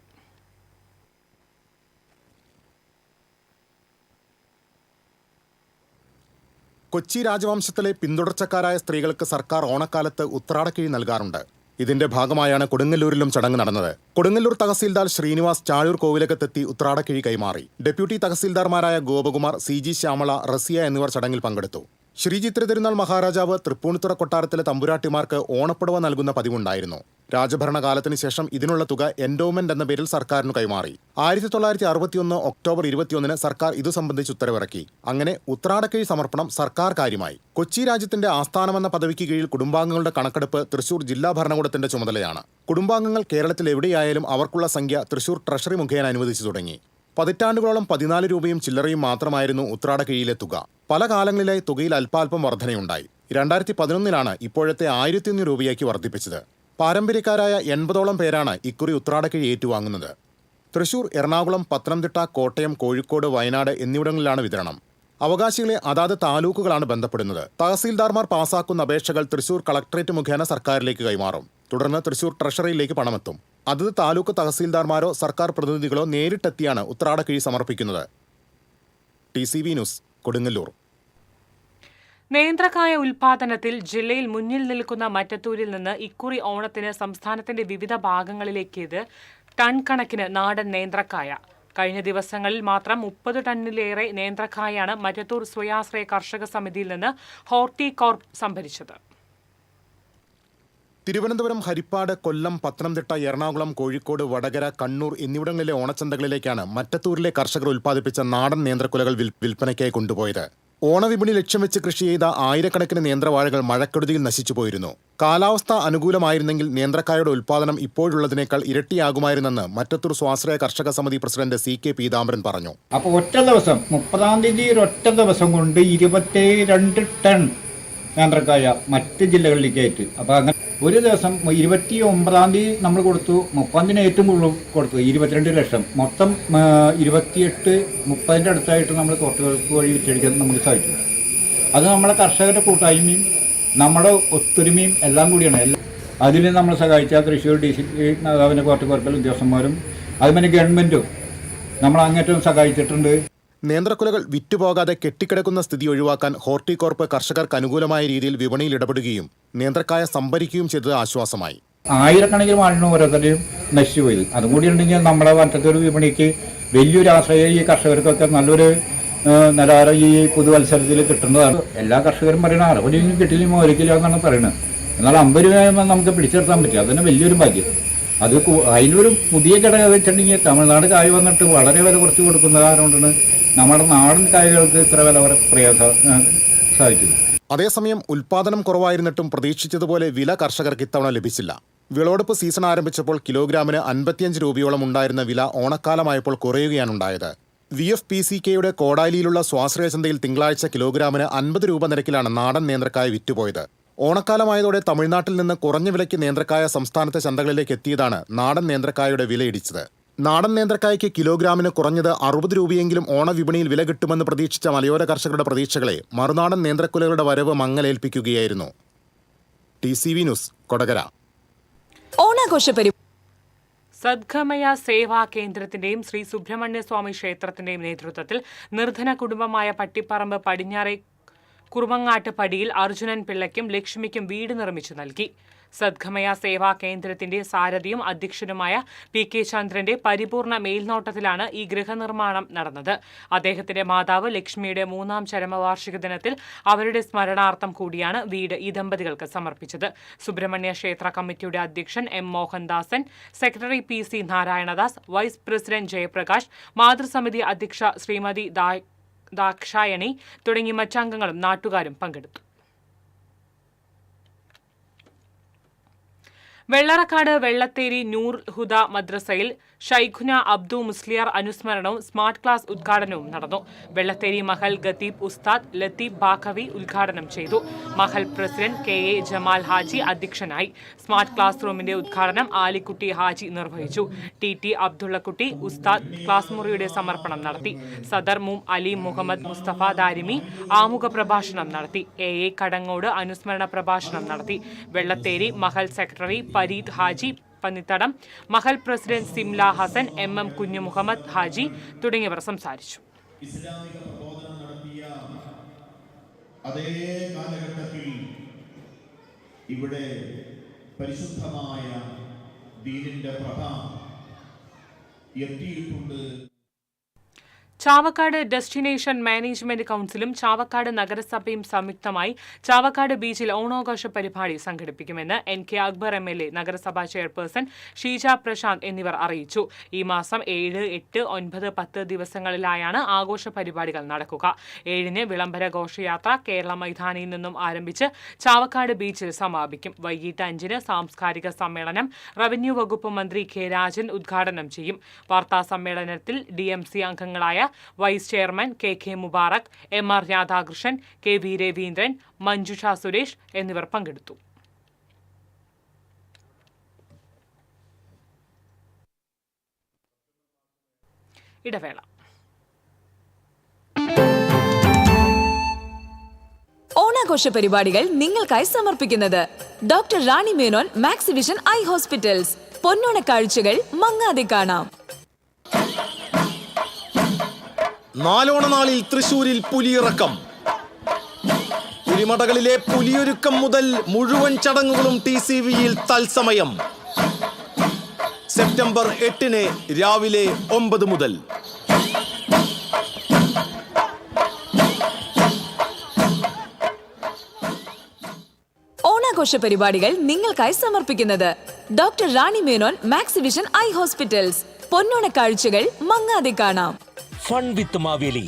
കൊച്ചി രാജവംശത്തിലെ പിന്തുടർച്ചക്കാരായ സ്ത്രീകൾക്ക് സർക്കാർ ഓണക്കാലത്ത് ഉത്രാടക്കിഴി നൽകാറുണ്ട്. ഇതിന്റെ ഭാഗമായാണ് കൊടുങ്ങല്ലൂരിലും ചടങ്ങ് നടന്നത്. കൊടുങ്ങല്ലൂർ തഹസീൽദാർ ശ്രീനിവാസ് ചാഴൂർ കോവിലകത്തെത്തി ഉത്രാടക്കിഴി കൈമാറി. ഡെപ്യൂട്ടി തഹസീൽദാർമാരായ ഗോപകുമാർ, CG ശ്യാമള, റസിയ എന്നിവർ ചടങ്ങിൽ പങ്കെടുത്തു. ശ്രീചിത്ര തിരുനാൾ മഹാരാജാവ് തൃപ്പൂണിത്തുറ കൊട്ടാരത്തിലെ തമ്പുരാട്ടിമാർക്ക് ഓണപ്പുടവ നൽകുന്ന പതിവുണ്ടായിരുന്നു. രാജഭരണകാലത്തിന് ശേഷം ഇതിനുള്ള തുക എൻഡോമെന്റ് എന്ന പേരിൽ സർക്കാരിന് കൈമാറി. 1961 ഒക്ടോബർ 21 സർക്കാർ ഇതു സംബന്ധിച്ച് ഉത്തരവിറക്കി. അങ്ങനെ ഉത്രാടക്കിഴി സമർപ്പണം സർക്കാർ കാര്യമായി. കൊച്ചി രാജ്യത്തിന്റെ ആസ്ഥാനമെന്ന പദവിക്ക് കീഴിൽ കുടുംബാംഗങ്ങളുടെ കണക്കെടുപ്പ് തൃശൂർ ജില്ലാ ഭരണകൂടത്തിന്റെ ചുമതലയാണ്. കുടുംബാംഗങ്ങൾ കേരളത്തിൽ എവിടെയായാലും അവർക്കുള്ള സംഖ്യ തൃശൂർ ട്രഷറി മുഖേന അനുവദിച്ചു തുടങ്ങി. പതിറ്റാണ്ടുകളോളം 14 രൂപയും ചില്ലറയും മാത്രമായിരുന്നു ഉത്രാടക്കിഴിയിലെ തുക. പല കാലങ്ങളിലായി തുകയിൽ അല്പാൽപ്പം വർധനയുണ്ടായി. 2011 ഇപ്പോഴത്തെ 1100 രൂപയാക്കി വർദ്ധിപ്പിച്ചത്. പാരമ്പര്യക്കാരായ 80ഓളം പേരാണ് ഇക്കുറി ഉത്രാടക്കിഴി ഏറ്റുവാങ്ങുന്നത്. തൃശൂർ, എറണാകുളം, പത്തനംതിട്ട, കോട്ടയം, കോഴിക്കോട്, വയനാട് എന്നിവിടങ്ങളിലാണ് വിതരണം. അവകാശികളെ അതാത് താലൂക്കുകളാണ് ബന്ധപ്പെടുന്നത്. തഹസീൽദാർമാർ പാസാക്കുന്ന അപേക്ഷകൾ തൃശൂർ കളക്ടറേറ്റ് മുഖേന സർക്കാരിലേക്ക് കൈമാറും. തുടർന്ന് തൃശൂർ ട്രഷറിയിലേക്ക് പണമെത്തും. അതത് താലൂക്ക് തഹസീൽദാർമാരോ സർക്കാർ പ്രതിനിധികളോ നേരിട്ടെത്തിയാണ് ഉത്രാടക്കിഴി സമർപ്പിക്കുന്നത്. TCV news, Kodungallur. നേന്ത്രക്കായ ഉൽപാദനത്തിൽ ജില്ലയിൽ മുന്നിൽ നിൽക്കുന്ന മറ്റത്തൂരിൽ നിന്ന് ഇക്കുറി ഓണത്തിന് സംസ്ഥാനത്തിന്റെ വിവിധ ഭാഗങ്ങളിലേക്ക് ടൺ കണക്കിന് നാടൻ നേന്ത്രക്കായ. കഴിഞ്ഞ ദിവസങ്ങളിൽ മാത്രം 30 ടണ്ണിലേറെ നേന്ത്രക്കായാണ് മറ്റത്തൂർ സ്വയാശ്രയ കർഷക സമിതിയിൽ നിന്ന് ഹോർട്ടികോർപ്പ് സംഭരിച്ചത്. തിരുവനന്തപുരം, ഹരിപ്പാട്, കൊല്ലം, പത്തനംതിട്ട, എറണാകുളം, കോഴിക്കോട്, വടകര, കണ്ണൂർ എന്നിവിടങ്ങളിലെ ഓണച്ചന്തകളിലേക്കാണ് മറ്റത്തൂരിലെ കർഷകർ ഉൽപ്പാദിപ്പിച്ച നാടൻ നേന്ത്രക്കുലകൾ വിൽപ്പനയ്ക്കായി കൊണ്ടുപോയത്. ഓണവിപണി ലക്ഷ്യം വെച്ച് കൃഷി ചെയ്ത ആയിരക്കണക്കിന് നേന്ത്രവാഴകൾ മഴക്കെടുതിയിൽ നശിച്ചുപോയിരുന്നു. കാലാവസ്ഥ അനുകൂലമായിരുന്നെങ്കിൽ നേന്ത്രക്കായുടെ ഉൽപ്പാദനം ഇപ്പോഴുള്ളതിനേക്കാൾ ഇരട്ടിയാകുമായിരുന്നെന്ന് മറ്റത്തൂർ സ്വാശ്രയ കർഷക സമിതി പ്രസിഡന്റ് CK പീതാംബരൻ പറഞ്ഞു. അപ്പോൾ ഒറ്റ ദിവസം 30-ാം തീയതി ഒറ്റ ദിവസം കൊണ്ട് 22 ടൺ നേന്ത്രക്കായ മറ്റ് ജില്ലകളിലേക്കായിട്ട്. അപ്പോൾ അങ്ങനെ ഒരു ദിവസം 29-ാം തീയതി നമ്മൾ കൊടുത്തു, 30-ന് ഏറ്റവും കൂടുതൽ കൊടുത്തു 22 ലക്ഷം. മൊത്തം 28-30ൻ്റെ അടുത്തായിട്ട് നമ്മൾ തോട്ടുകൾക്ക് വഴി വിറ്റഴിക്കാൻ നമുക്ക് സാധിച്ചു. അത് നമ്മുടെ കർഷകരുടെ കൂട്ടായ്മയും നമ്മുടെ ഒത്തൊരുമയും എല്ലാം കൂടിയാണ്. അതിന് നമ്മൾ സഹായിച്ച തൃശ്ശൂർ DC നേതാവിൻ്റെ കോർപ്പറേറ്റ് ഉദ്യോഗസ്ഥന്മാരും അതുപോലെ ഗവൺമെൻറ്റും നമ്മൾ അങ്ങേറ്റവും സഹായിച്ചിട്ടുണ്ട്. നേന്ത്രക്കുലകൾ വിറ്റുപോകാതെ കെട്ടിക്കിടക്കുന്ന സ്ഥിതി ഒഴിവാക്കാൻ ഹോർട്ടികോർപ്പ് കർഷകർക്ക് അനുകൂലമായ രീതിയിൽ വിപണിയിൽ ഇടപെടുകയും നേന്ത്രക്കായ സംഭരിക്കുകയും ചെയ്തത് ആശ്വാസമായി. ആയിരക്കണക്കിന് വാഴ ഓരോരുത്തരെയും നശിച്ചുപോയത്. അതും കൂടി ഉണ്ടെങ്കിൽ നമ്മുടെ മറ്റത്തൊരു വിപണിക്ക് വലിയൊരു ആശ്രയം ഈ കർഷകർക്കൊക്കെ നല്ലൊരു നിലവാരം ഈ പുതുവത്സരത്തിൽ കിട്ടുന്നതാണ്. എല്ലാ കർഷകരും പറയുന്നത് 60 രൂപയും കിട്ടിയില്ലെങ്കിൽ 1 കിലോ എന്നാണ് പറയുന്നത്. എന്നാൽ 50 രൂപ നമുക്ക് പിടിച്ചെടുത്താൻ പറ്റും. അതിന് വലിയൊരു ഭാഗ്യം. അത് അതിനൊരു പുതിയ ഘടകം വെച്ചിട്ടുണ്ടെങ്കിൽ തമിഴ്നാട് കായ് വന്നിട്ട് വളരെ വില കുറച്ച് കൊടുക്കുന്ന കാരണമാണ് നമ്മുടെ നാടൻ കായകൾക്ക് ഇത്ര വില സാധിച്ചത്. അതേസമയം ഉൽപാദനം കുറവായിരുന്നിട്ടും പ്രതീക്ഷിച്ചതുപോലെ വില കർഷകർക്ക് ഇത്തവണ ലഭിച്ചില്ല. വിളവെടുപ്പ് സീസൺ ആരംഭിച്ചപ്പോൾ കിലോഗ്രാമിന് 55 രൂപയോളം ഉണ്ടായിരുന്ന വില ഓണക്കാലമായപ്പോൾ കുറയുകയാണുണ്ടായത്. VFPCKയുടെ കോടാലിയിലുള്ള സ്വാശ്രയ ചന്തയിൽ തിങ്കളാഴ്ച കിലോഗ്രാമിന് 50 രൂപ നിരക്കിലാണ് നാടൻ നേന്ത്രക്കായ വിറ്റുപോയത്. ഓണക്കാലമായതോടെ തമിഴ്നാട്ടിൽ നിന്ന് കുറഞ്ഞ വിലയ്ക്ക് നേന്ത്രക്കായ സംസ്ഥാനത്തെ ചന്തകളിലേക്ക് എത്തിയതാണ് നാടൻ നേന്ത്രക്കായയുടെ വിലയിടിച്ചത്. നാടൻ നേന്ത്രക്കായ്ക്ക് കിലോഗ്രാമിന് കുറഞ്ഞത് 60 രൂപയെങ്കിലും ഓണവിപണിയിൽ വില കിട്ടുമെന്ന് പ്രതീക്ഷിച്ച മലയോര കർഷകരുടെ പ്രതീക്ഷകളെ മറുനാടൻ നേന്ത്രക്കുലകളുടെ വരവ് മങ്ങലേൽപ്പിക്കുകയായിരുന്നു. TCV news, Kodakara. ഓണാഘോഷ സദ്ഗമയ സേവാ കേന്ദ്രത്തിന്റെയും ശ്രീ സുബ്രഹ്മണ്യ സ്വാമി ക്ഷേത്രത്തിന്റെയും നേതൃത്വത്തിൽ നിർധന കുടുംബമായ പട്ടിപ്പറമ്പ് പടിഞ്ഞാറെ കുറുമങ്ങാട്ട് പടിയിൽ അർജുനൻ പിള്ളയ്ക്കും ലക്ഷ്മിക്കും വീട് നിർമ്മിച്ചു നൽകി. സദ്ഗമയ സേവാ കേന്ദ്രത്തിന്റെ സാരഥിയും അധ്യക്ഷനുമായ PK ചന്ദ്രന്റെ പരിപൂർണ മേൽനോട്ടത്തിലാണ് ഈ ഗൃഹനിർമ്മാണം നടന്നത്. അദ്ദേഹത്തിന്റെ മാതാവ് ലക്ഷ്മിയുടെ 3ാം ചരമവാർഷിക ദിനത്തിൽ അവരുടെ സ്മരണാർത്ഥം കൂടിയാണ് വീട് ഈ ദമ്പതികൾക്ക് സമർപ്പിച്ചത്. സുബ്രഹ്മണ്യ ക്ഷേത്ര കമ്മിറ്റിയുടെ അധ്യക്ഷൻ M. Mohandasan, secretary PC. Narayanadas, vice president Jayaprakash, മാതൃസമിതി അധ്യക്ഷ ശ്രീമതി ദാക്ഷായണി തുടങ്ങി മറ്റംഗങ്ങളും നാട്ടുകാരും പങ്കെടുത്തു. വെള്ളറക്കാട് വെള്ളത്തേരി നൂർ ഹുദ മദ്രസയിൽ ഷൈഖുന അബ്ദു മുസ്ലിയാർ അനുസ്മരണവും സ്മാർട്ട് ക്ലാസ് ഉദ്ഘാടനവും നടന്നു. വെള്ളത്തേരി മഹൽ ഖത്തീബ് ഉസ്താദ് ലത്തീഫ് ബാഖവി ഉദ്ഘാടനം ചെയ്തു. മഹൽ പ്രസിഡന്റ് KA ജമാൽ ഹാജി അധ്യക്ഷനായി. സ്മാർട്ട് ക്ലാസ് റൂമിന്റെ ഉദ്ഘാടനം ആലിക്കുട്ടി ഹാജി നിർവഹിച്ചു. TT അബ്ദുള്ളക്കുട്ടി ഉസ്താദ് ക്ലാസ് മുറിയുടെ സമർപ്പണം നടത്തി. സദർ മും അലി മുഹമ്മദ് മുസ്തഫ ദാരിമി ആമുഖ പ്രഭാഷണം നടത്തി. AA കടങ്ങോട് അനുസ്മരണ പ്രഭാഷണം നടത്തി. വെള്ളത്തേരി മഹൽ സെക്രട്ടറി പരീദ് ഹാജി പന്നിത്തടം, മഹൽ പ്രസിഡന്റ് സിംല ഹസൻ, MM കുഞ്ഞു മുഹമ്മദ് ഹാജി തുടങ്ങിയവർ സംസാരിച്ചു. ഇസ്ലാമിക പ്രബോധനം നടത്തിയ അതേ കാലഘട്ടത്തിൽ ഇവിടെ പരിശുദ്ധമായ ദീനിന്റെ പ്രഭ എത്തിയിട്ടുണ്ട്. ചാവക്കാട് ഡെസ്റ്റിനേഷൻ മാനേജ്മെന്റ് കൌൺസിലും ചാവക്കാട് നഗരസഭയും സംയുക്തമായി ചാവക്കാട് ബീച്ചിൽ ഓണാഘോഷ പരിപാടി സംഘടിപ്പിക്കുമെന്ന് NK അക്ബർ MLA, നഗരസഭാ ചെയർപേഴ്സൺ ഷീജ പ്രശാന്ത് എന്നിവർ അറിയിച്ചു. ഈ മാസം 7, 8, 9, 10 ദിവസങ്ങളിലായാണ് ആഘോഷ പരിപാടികൾ നടക്കുക. 7-ന് വിളംബര ഘോഷയാത്ര കേരള മൈതാനിയിൽ നിന്നും ആരംഭിച്ച് ചാവക്കാട് ബീച്ചിൽ സമാപിക്കും. വൈകിട്ട് 5-ന് സാംസ്കാരിക സമ്മേളനം റവന്യൂ വകുപ്പ് മന്ത്രി K. രാജൻ ഉദ്ഘാടനം ചെയ്യും. വാർത്താ സമ്മേളനത്തിൽ DMC അംഗങ്ങളായ vice chairman KK Mubarak, MR Radhakrishnan, KV Raveendran, Manjusha Suresh എന്നിവർ പങ്കെടുത്തു. ഇടവേള. ഓണാഘോഷ പരിപാടികൾ നിങ്ങൾക്കായി സമർപ്പിക്കുന്നത് doctor Rani Menon Maxivision eye hospitals. പൊന്നോണ കാഴ്ചകൾ മങ്ങാതെ കാണാം. നാലോണ നാളിൽ തൃശൂരിൽ പുലിയിറക്കം. പുലിമടകളിലെ പുലിയൊരുക്കം മുതൽ മുഴുവൻ ചടങ്ങുകളും TCVയിൽ തത്സമയം. സെപ്റ്റംബർ 8 രാവിലെ 9 മുതൽ. ഓണാഘോഷ പരിപാടികൾ നിങ്ങൾക്കായി സമർപ്പിക്കുന്നത് doctor Rani Menon Maxivision eye hospitals. പൊന്നോണ കാഴ്ചകൾ മങ്ങാതെ കാണാം. ഫൺ വിത്ത് മാവേലി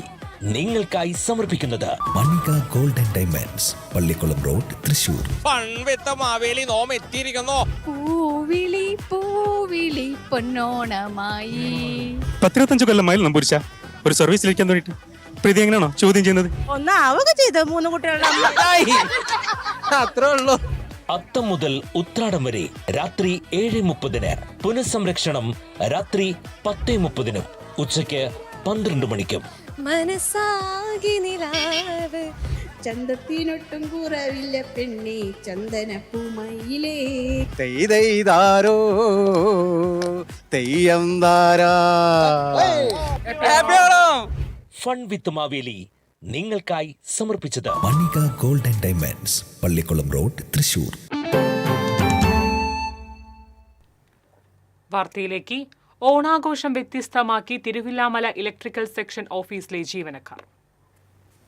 നിങ്ങൾക്കായി സമർപ്പിക്കുന്നത് Manika golden diamonds, Pallikkulam road, Thrissur. Fun with Maveli നോം എത്തിയിരിക്കുന്നു. പൂവിളി പൂവിളി പൊന്നോണമായി. 10-25 കൊല്ലമായി നമ്പൂരിച്ച ഒരു സർവീസിലേക്ക് വേണ്ടിട്ട് പ്രീതി എങ്ങനെയാണോ ചോദ്യം ചെയ്യുന്നത്? ഒന്നാവുക ചെയ്ത് 3 കുട്ടികളുടെ അത്രേ ഉള്ളൂ. അത്തം മുതൽ ഉത്രാടം വരെ രാത്രി 7:30, പുനഃസംരക്ഷണം രാത്രി 10:30, ഉച്ചയ്ക്ക് 12 മണിക്കും. മനസ്സാകി നിലാവ് ചന്തത്തിനൊട്ടും കുറവില്ല പെണ്ണി ചന്ദനപ്പൂമയിലേ. തെയ്താരോ തെയ്യം താരാ. ഫൺ വിത്ത് മാവേലി നിങ്ങൾക്കായി സമർപ്പിച്ചത് Manika golden diamonds, Pallikkulam road, Thrissur. വാർത്തയിലേക്ക്. ഓണാഘോഷം വ്യത്യസ്തമാക്കി തിരുവില്ലാമല ഇലക്ട്രിക്കൽ സെക്ഷൻ ഓഫീസിലെ ജീവനക്കാർ.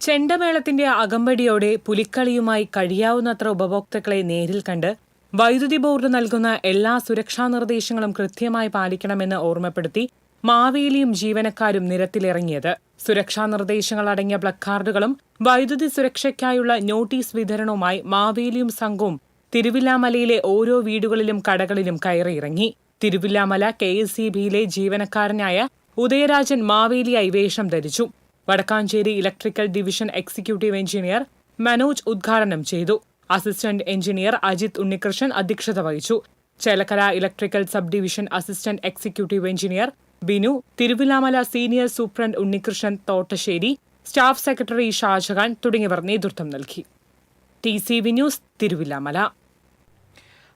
ചെണ്ടമേളത്തിന്റെ അകമ്പടിയോടെ പുലിക്കളിയുമായി കഴിയാവുന്നത്ര ഉപഭോക്താക്കളെ നേരിൽ കണ്ട് വൈദ്യുതി ബോർഡ് നൽകുന്ന എല്ലാ സുരക്ഷാ നിർദ്ദേശങ്ങളും കൃത്യമായി പാലിക്കണമെന്ന് ഓർമ്മപ്പെടുത്തി മാവേലിയും ജീവനക്കാരും നിരത്തിലിറങ്ങിയത്. സുരക്ഷാ നിർദ്ദേശങ്ങൾ അടങ്ങിയ പ്ലക്കാർഡുകളും വൈദ്യുതി സുരക്ഷയ്ക്കായുള്ള നോട്ടീസ് വിതരണവുമായി മാവേലിയും സംഘവും തിരുവില്ലാമലയിലെ ഓരോ വീടുകളിലും കടകളിലും കയറിയിറങ്ങി. തിരുവില്ലാമല KSEBയിലെ ജീവനക്കാരനായ ഉദയരാജൻ മാവേലിയായി വേഷം ധരിച്ചു. Vadakkanchery electrical division executive engineer Manoj ഉദ്ഘാടനം ചെയ്തു. അസിസ്റ്റന്റ് എഞ്ചിനീയർ അജിത് ഉണ്ണികൃഷ്ണൻ അധ്യക്ഷത വഹിച്ചു. Chelakkara electrical sub division assistant executive engineer Binu, Thiruvilwamala senior superintendent Unnikrishnan Thottassery, staff secretary Shajahan തുടങ്ങിയവർ നേതൃത്വം നൽകി. TCV news, Thiruvilwamala.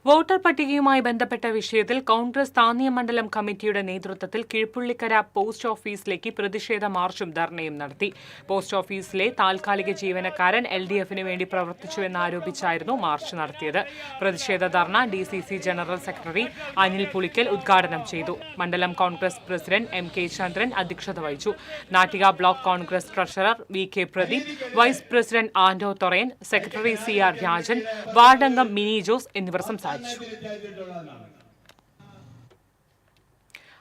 വോട്ടർ പട്ടികയുമായി ബന്ധപ്പെട്ട വിഷയത്തിൽ കോൺഗ്രസ് താന്നിയ മണ്ഡലം കമ്മിറ്റിയുടെ നേതൃത്വത്തിൽ കീഴ്പുള്ളിക്കര പോസ്റ്റ് ഓഫീസിലേക്ക് പ്രതിഷേധ മാർച്ചും ധർണയും നടത്തി. പോസ്റ്റ് ഓഫീസിലെ താൽക്കാലിക ജീവനക്കാരൻ LDFന് വേണ്ടി പ്രവർത്തിച്ചുവെന്നാരോപിച്ചായിരുന്നു മാർച്ച് നടത്തിയത്. പ്രതിഷേധ ധർണ DCC general secretary Anil Pulikkal ഉദ്ഘാടനം ചെയ്തു. മണ്ഡലം കോൺഗ്രസ് പ്രസിഡന്റ് MK ചന്ദ്രൻ അധ്യക്ഷത വഹിച്ചു. Nattika block Congress treasurer VK Pradeep, vice president Anto Thorayan, secretary CR Rajan, വാർഡംഗം മിനി ജോസ് എന്നിവർ സംസാരിച്ചു.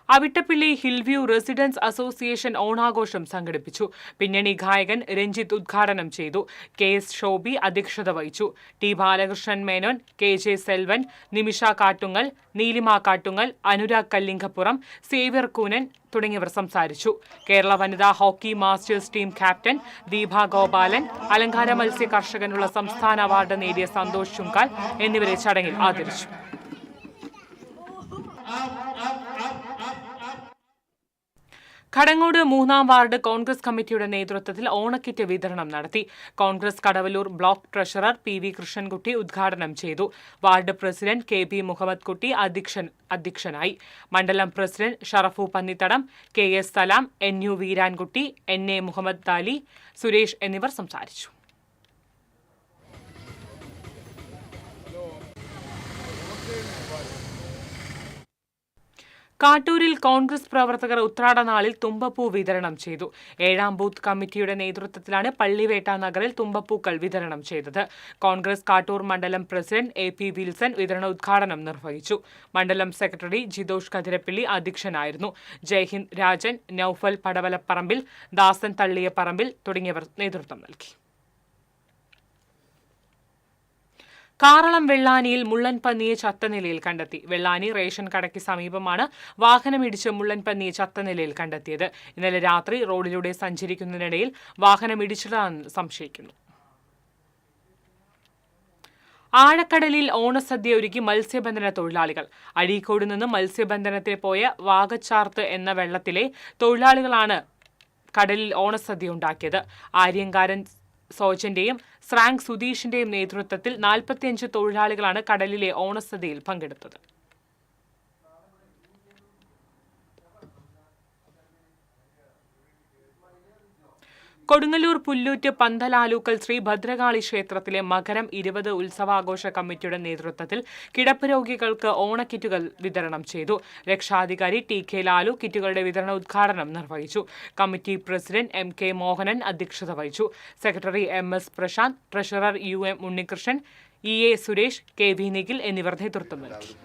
അവിട്ടപ്പിള്ളി ഹിൽവ്യൂ റെസിഡൻസ് അസോസിയേഷൻ ഓണാഘോഷം സംഘടിപ്പിച്ചു. പിന്നണി ഗായകൻ രഞ്ജിത്ത് ഉദ്ഘാടനം ചെയ്തു. KS ഷോബി അധ്യക്ഷത വഹിച്ചു. T ബാലകൃഷ്ണൻ മേനോൻ, KJ സെൽവൻ, നിമിഷ കാട്ടുങ്ങൽ, നീലിമ കാട്ടുങ്ങൽ, അനുരാഗ് കല്ലിങ്കപ്പുറം, സേവ്യർ കൂനൻ തുടങ്ങിയവർ സംസാരിച്ചു. കേരള വനിതാ hockey masters team captain Deepa Gopalan, അലങ്കാര മത്സ്യ കർഷകനുള്ള സംസ്ഥാന അവാർഡ് നേടിയ സന്തോഷ് ചുങ്കാൽ എന്നിവരെ ചടങ്ങിൽ ആദരിച്ചു. കടങ്ങോട് 3-ാം വാർഡ് കോൺഗ്രസ് കമ്മിറ്റിയുടെ നേതൃത്വത്തിൽ ഓണക്കിറ്റ് വിതരണം നടത്തി. Congress Kadavallur block treasurer PV Krishnankutty ഉദ്ഘാടനം ചെയ്തു. വാർഡ് പ്രസിഡന്റ് KP മുഹമ്മദ് കുട്ടി അധ്യക്ഷനായി. മണ്ഡലം പ്രസിഡന്റ് ഷറഫു പന്നിത്തടം, KS സലാം, NU വീരാൻകുട്ടി, NA മുഹമ്മദ് താലി, സുരേഷ് എന്നിവർ സംസാരിച്ചു. കാട്ടൂരിൽ കോൺഗ്രസ് പ്രവർത്തകർ ഉത്രാടനാളിൽ തുമ്പപ്പൂ വിതരണം ചെയ്തു. 7-ാം ബൂത്ത് കമ്മിറ്റിയുടെ നേതൃത്വത്തിലാണ് പള്ളിവേട്ട നഗറിൽ തുമ്പപ്പൂക്കൾ വിതരണം ചെയ്തത്. കോൺഗ്രസ് കാട്ടൂർ മണ്ഡലം പ്രസിഡന്റ് AP വിൽസൺ വിതരണോദ്ഘാടനം നിർവഹിച്ചു. മണ്ഡലം സെക്രട്ടറി ജിതോഷ് കതിരപ്പിള്ളി അധ്യക്ഷനായിരുന്നു. ജയ്ഹിന്ദ് രാജൻ, നൌഫൽ പടവലപ്പറമ്പിൽ, ദാസൻ തള്ളിയപ്പറമ്പിൽ തുടങ്ങിയവർ നേതൃത്വം നൽകി. കാറളം വെള്ളാനിയിൽ മുള്ളൻ പന്നിയെ ചത്ത നിലയിൽ കണ്ടെത്തി. വെള്ളാനി റേഷൻ കടയ്ക്ക് സമീപമാണ് വാഹനമിടിച്ച് മുള്ളൻ പന്നിയെ ചത്ത നിലയിൽ കണ്ടെത്തിയത്. ഇന്നലെ രാത്രി റോഡിലൂടെ സഞ്ചരിക്കുന്നതിനിടയിൽ വാഹനമിടിച്ചതാണെന്ന് സംശയിക്കുന്നു. ആഴക്കടലിൽ ഓണസദ്യ ഒരുക്കി മത്സ്യബന്ധന തൊഴിലാളികൾ. അഴീക്കോട് നിന്ന് മത്സ്യബന്ധനത്തിന് പോയ വാഗച്ചാർത്ത് എന്ന വെള്ളത്തിലെ തൊഴിലാളികളാണ് കടലിൽ ഓണസദ്യ ഉണ്ടാക്കിയത്. ആര്യങ്കാരൻ സോജന്റെയും സ്രാങ് സുധീഷിന്റെയും നേതൃത്വത്തിൽ 45 തൊഴിലാളികളാണ് കടലിലെ ഓണസദ്യയിൽ പങ്കെടുത്തത്. കൊടുങ്ങല്ലൂർ പുല്ലൂറ്റ് പന്തലാലൂക്കൽ ശ്രീ ഭദ്രകാളി ക്ഷേത്രത്തിലെ മകരം 20 ഉത്സവാഘോഷ കമ്മിറ്റിയുടെ നേതൃത്വത്തിൽ കിടപ്പ് രോഗികൾക്ക് ഓണക്കിറ്റുകൾ വിതരണം ചെയ്തു. രക്ഷാധികാരി TK ലാലു കിറ്റുകളുടെ വിതരണ ഉദ്ഘാടനം നിർവഹിച്ചു. കമ്മിറ്റി പ്രസിഡന്റ് MK മോഹനൻ അധ്യക്ഷത വഹിച്ചു. Secretary MS Prashanth, treasurer UM Unnikrishnan, EA Suresh, KV Nikhil എന്നിവർ നേതൃത്വം നൽകി.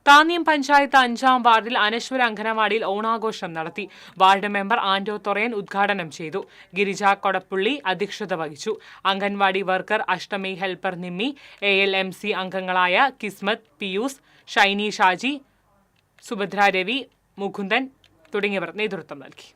താന്യം പഞ്ചായത്ത് 5-ാം വാർഡിൽ അനശ്വര അംഗനവാടിയിൽ ഓണാഘോഷം നടത്തി. വാർഡ് മെമ്പർ ആന്റോ തൊറയൻ ഉദ്ഘാടനം ചെയ്തു. ഗിരിജ കൊടപ്പുള്ളി അധ്യക്ഷത വഹിച്ചു. അംഗൻവാടി വർക്കർ അഷ്ടമി ഹെൽപ്പർ നിമ്മി, ALMC അംഗങ്ങളായ കിസ്മത്ത്, പിയൂസ്, ഷൈനി ഷാജി, സുഭദ്ര രവി, മുകുന്ദൻ തുടങ്ങിയവർ നേതൃത്വം നൽകി.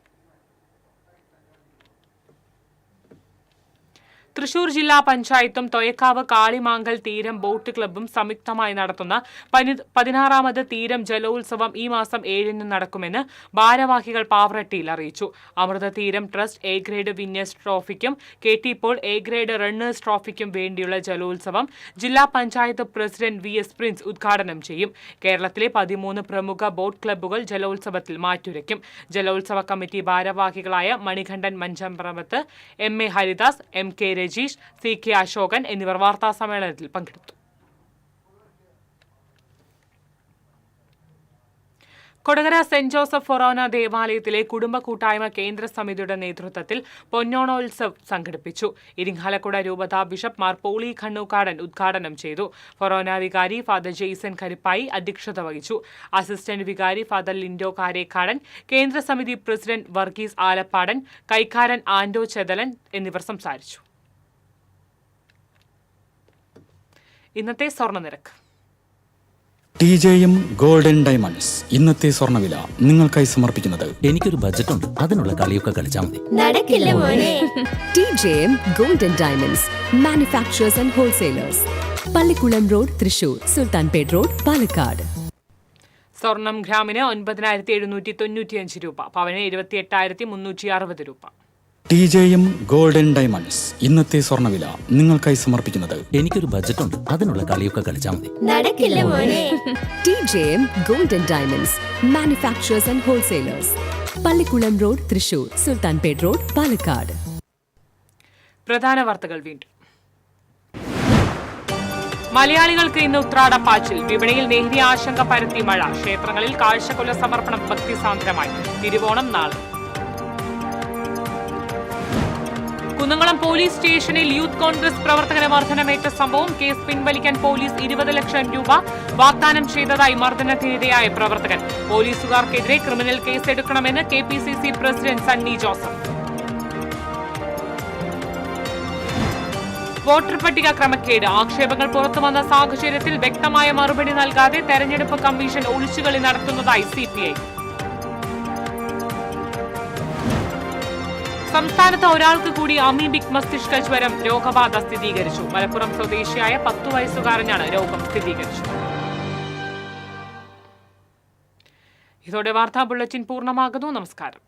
തൃശൂർ ജില്ലാ പഞ്ചായത്തും തൊയക്കാവ് കാളിമാങ്കൽ തീരം ബോട്ട് ക്ലബ്ബും സംയുക്തമായി നടത്തുന്ന 16ാമത് തീരം ജലോത്സവം ഈ മാസം 7-ന് നടക്കുമെന്ന് ഭാരവാഹികൾ പാവറട്ടിയിൽ അറിയിച്ചു. Amrutha Theeram trust A grade winners ട്രോഫിക്കും KT Paul A grade runners ട്രോഫിക്കും വേണ്ടിയുള്ള ജലോത്സവം ജില്ലാ പഞ്ചായത്ത് പ്രസിഡന്റ് VS പ്രിൻസ് ഉദ്ഘാടനം ചെയ്യും. കേരളത്തിലെ 13 പ്രമുഖ ബോട്ട് ക്ലബ്ബുകൾ ജലോത്സവത്തിൽ മാറ്റുരയ്ക്കും. ജലോത്സവ കമ്മിറ്റി ഭാരവാഹികളായ Manikandan മഞ്ചമ്പ്രമത്ത്, MA Haridas, MK Rajeesh, CK Ashokan എന്നിവർ വാർത്താസമ്മേളനത്തിൽ പങ്കെടുത്തു. കൊടകര സെന്റ് ജോസഫ് ഫൊറോന ദേവാലയത്തിലെ കുടുംബ കൂട്ടായ്മ കേന്ദ്ര സമിതിയുടെ നേതൃത്വത്തിൽ പൊന്നോണോത്സവ് സംഘടിപ്പിച്ചു. ഇരിങ്ങാലക്കുട രൂപതാ ബിഷപ്പ് മാർ പോളി ഖണ്ണൂക്കാടൻ ഉദ്ഘാടനം ചെയ്തു. ഫൊറോന വികാരി ഫാദർ ജെയ്സൺ കരിപ്പായി അധ്യക്ഷത വഹിച്ചു. അസിസ്റ്റന്റ് വികാരി ഫാദർ ലിൻഡോ കാരേക്കാടൻ, കേന്ദ്ര സമിതി പ്രസിഡന്റ് വർഗീസ് ആലപ്പാടൻ, കൈക്കാരൻ ആൻഡോ ചെതലൻ എന്നിവർ സംസാരിച്ചു. ഇന്നത്തെ സ്വർണ്ണനിരക്ക്. TJM ഗോൾഡൻ ഡയമണ്ട്സ് ഇന്നത്തെ സ്വർണ്ണവില നിങ്ങൾക്കായി സമർപ്പിക്കുന്നത് എനിക്കൊരു ബജറ്റ് ഉണ്ട്, അതിനുള്ള കളിയൊക്കെ കളിച്ചാൽ മതി. നടക്കില്ല മോനെ. TJM golden diamonds manufacturers and wholesalers, Pallikkulam road, Thrissur, Sultanpet road, Palakkad. സ്വർണം ഗ്രാമിന് 9,795 രൂപ, പവന് 28,360 രൂപ. TJM ഗോൾഡൻ ഡയമണ്ട്സ് ഇന്നത്തെ സ്വർണ്ണവില നിങ്ങൾക്കായി സമർപ്പിക്കുന്നത് എനിക്കൊരു ബജറ്റ് ഉണ്ട്, അതിനുള്ള കളിയൊക്കെ കളിച്ചാൽ മതി. നടക്കില്ല മോനെ. TJM golden diamonds manufacturers and wholesalers, Pallikkulam road, Thrissur, Sultanpet road, Palakkad. പ്രധാന വാർത്തകൾ വീണ്ടും. മലയാളികൾക്ക് ഇന്ന് ഉത്രാടപ്പാച്ചിൽ. വിപണിയിൽ നേരിയ ആശങ്ക പരത്തി മഴ. ക്ഷേത്രങ്ങളിൽ കാഴ്ചക്കൊല സമർപ്പണം ഭക്തിസാന്ദ്രമായി. തിരുവോണം നാളെ. കുന്നംകുളം പോലീസ് സ്റ്റേഷനിൽ യൂത്ത് കോൺഗ്രസ് പ്രവർത്തകന് മർദ്ദനമേറ്റ സംഭവം. കേസ് പിൻവലിക്കാൻ പോലീസ് 20 ലക്ഷം രൂപ വാഗ്ദാനം ചെയ്തതായി മർദ്ദനത്തിനിരയായ പ്രവർത്തകൻ. പോലീസുകാർക്കെതിരെ ക്രിമിനൽ കേസ് എടുക്കണമെന്ന് KPCC president Sunny Joseph. Voter പട്ടിക ക്രമക്കേട്. ആക്ഷേപങ്ങൾ പുറത്തുവന്ന സാഹചര്യത്തിൽ വ്യക്തമായ മറുപടി നൽകാതെ തെരഞ്ഞെടുപ്പ് കമ്മീഷൻ ഒളിച്ചുകളി നടത്തുന്നതായി CPI. സംസ്ഥാനത്ത് ഒരാൾക്ക് കൂടി അമീബിക് മസ്തിഷ്ക ജ്വരം രോഗബാധ സ്ഥിരീകരിച്ചു. മലപ്പുറം സ്വദേശിയായ 10 വയസ്സുകാരനാണ് രോഗം സ്ഥിരീകരിച്ചത്. ഇതോടെ വാർത്താ ബുള്ളറ്റിൻ പൂർണ്ണമാകുന്നു. നമസ്കാരം.